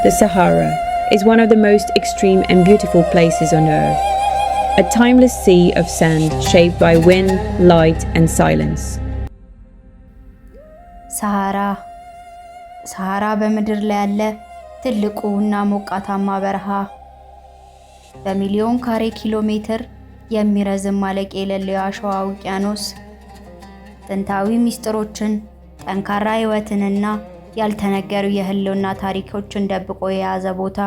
The Sahara is one of the most extreme and beautiful places on earth. A timeless sea of sand shaped by wind, light and silence. ሰሃራ በምድር ላይ ያለ ትልቁና ሞቃታማ በረሃ በሚሊዮን ካሬ ኪሎ ሜትር የሚረዝም ማለቂያ የሌለው አሸዋ ውቅያኖስ ጥንታዊ ሚስጥሮችን ጠንካራ ህይወትንና ያልተነገሩ የህልውና ታሪኮችን ደብቆ የያዘ ቦታ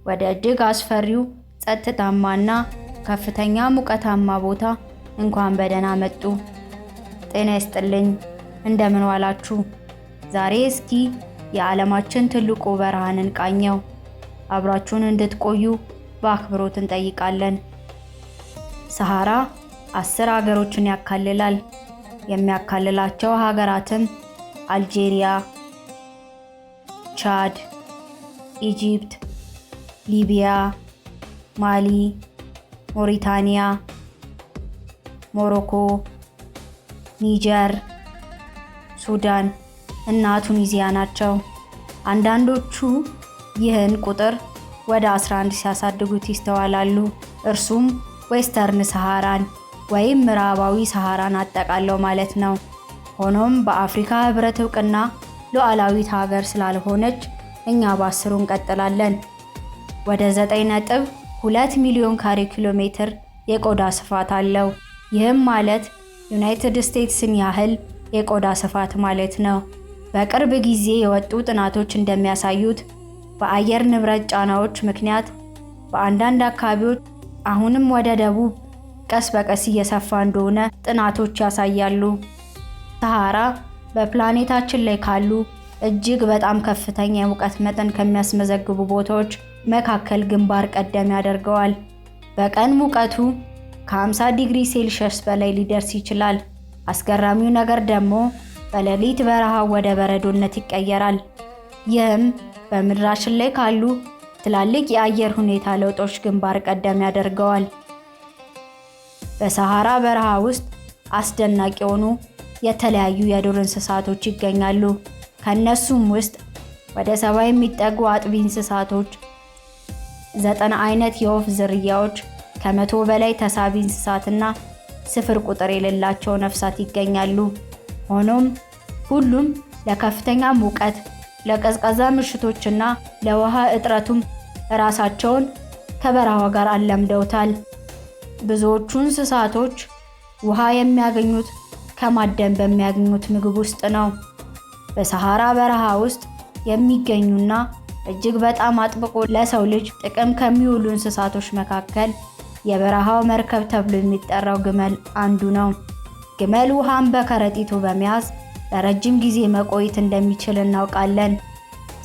ወደ እጅግ አስፈሪው ጸጥታማና ከፍተኛ ሙቀታማ ቦታ እንኳን በደህና መጡ። ጤና ይስጥልኝ፣ እንደምን ዋላችሁ? ዛሬ እስኪ የዓለማችን ትልቁ በረሃን እንቃኘው። አብራችሁን እንድትቆዩ በአክብሮት እንጠይቃለን። ሰሃራ 10 ሀገሮችን ያካልላል። የሚያካልላቸው ሀገራትም አልጄሪያ፣ ቻድ፣ ኢጂፕት፣ ሊቢያ፣ ማሊ፣ ሞሪታኒያ፣ ሞሮኮ፣ ኒጀር፣ ሱዳን እና ቱኒዚያ ናቸው። አንዳንዶቹ ይህን ቁጥር ወደ 11 ሲያሳድጉት ይስተዋላሉ። እርሱም ዌስተርን ሰሃራን ወይም ምዕራባዊ ሰሃራን አጠቃለው ማለት ነው። ሆኖም በአፍሪካ ህብረት ዕውቅና ሉዓላዊት ሀገር ስላልሆነች እኛ በ10 እንቀጥላለን። ወደ 9.2 ሚሊዮን ካሬ ኪሎ ሜትር የቆዳ ስፋት አለው። ይህም ማለት ዩናይትድ ስቴትስን ያህል የቆዳ ስፋት ማለት ነው። በቅርብ ጊዜ የወጡ ጥናቶች እንደሚያሳዩት በአየር ንብረት ጫናዎች ምክንያት በአንዳንድ አካባቢዎች አሁንም ወደ ደቡብ ቀስ በቀስ እየሰፋ እንደሆነ ጥናቶች ያሳያሉ። ሰሃራ በፕላኔታችን ላይ ካሉ እጅግ በጣም ከፍተኛ የሙቀት መጠን ከሚያስመዘግቡ ቦታዎች መካከል ግንባር ቀደም ያደርገዋል። በቀን ሙቀቱ ከ50 ዲግሪ ሴልሺየስ በላይ ሊደርስ ይችላል። አስገራሚው ነገር ደግሞ በሌሊት በረሃው ወደ በረዶነት ይቀየራል። ይህም በምድራችን ላይ ካሉ ትላልቅ የአየር ሁኔታ ለውጦች ግንባር ቀደም ያደርገዋል። በሰሃራ በረሃ ውስጥ አስደናቂ የሆኑ የተለያዩ የዱር እንስሳቶች ይገኛሉ። ከነሱም ውስጥ ወደ 70 የሚጠጉ አጥቢ እንስሳቶች፣ 90 አይነት የወፍ ዝርያዎች፣ ከ100 በላይ ተሳቢ እንስሳትና ስፍር ቁጥር የሌላቸው ነፍሳት ይገኛሉ። ሆኖም ሁሉም ለከፍተኛ ሙቀት፣ ለቀዝቃዛ ምሽቶችና ለውሃ እጥረቱም ራሳቸውን ከበረሃው ጋር አላምደውታል። ብዙዎቹ እንስሳቶች ውሃ የሚያገኙት ከማደን በሚያገኙት ምግብ ውስጥ ነው። በሰሃራ በረሃ ውስጥ የሚገኙና እጅግ በጣም አጥብቆ ለሰው ልጅ ጥቅም ከሚውሉ እንስሳቶች መካከል የበረሃው መርከብ ተብሎ የሚጠራው ግመል አንዱ ነው። ግመል ውሃን በከረጢቱ በመያዝ ለረጅም ጊዜ መቆየት እንደሚችል እናውቃለን።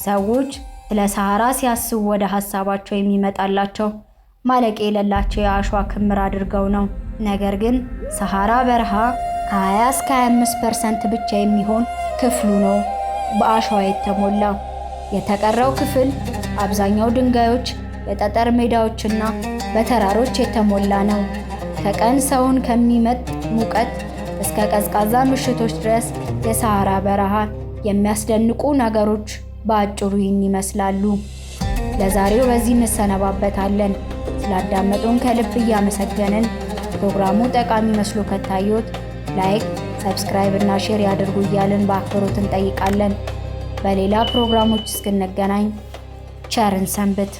ሰዎች ስለ ሰሃራ ሲያስቡ ወደ ሐሳባቸው የሚመጣላቸው ማለቂያ የሌላቸው የአሸዋ ክምር አድርገው ነው። ነገር ግን ሰሃራ በረሃ ከ20 እስከ 25% ብቻ የሚሆን ክፍሉ ነው በአሸዋ የተሞላው። የተቀረው ክፍል አብዛኛው ድንጋዮች፣ የጠጠር ሜዳዎችና በተራሮች የተሞላ ነው። ከቀን ሰውን ከሚመጥ ሙቀት እስከ ቀዝቃዛ ምሽቶች ድረስ የሰሃራ በረሃ የሚያስደንቁ ነገሮች በአጭሩ ይህን ይመስላሉ። ለዛሬው በዚህ እንሰነባበታለን። ስላዳመጡን ከልብ እያመሰገንን ፕሮግራሙ ጠቃሚ መስሎ ከታዩት ላይክ፣ ሰብስክራይብ እና ሼር ያድርጉ እያልን በአክብሮት እንጠይቃለን። በሌላ ፕሮግራሞች እስክንገናኝ ቸርን ሰንብት።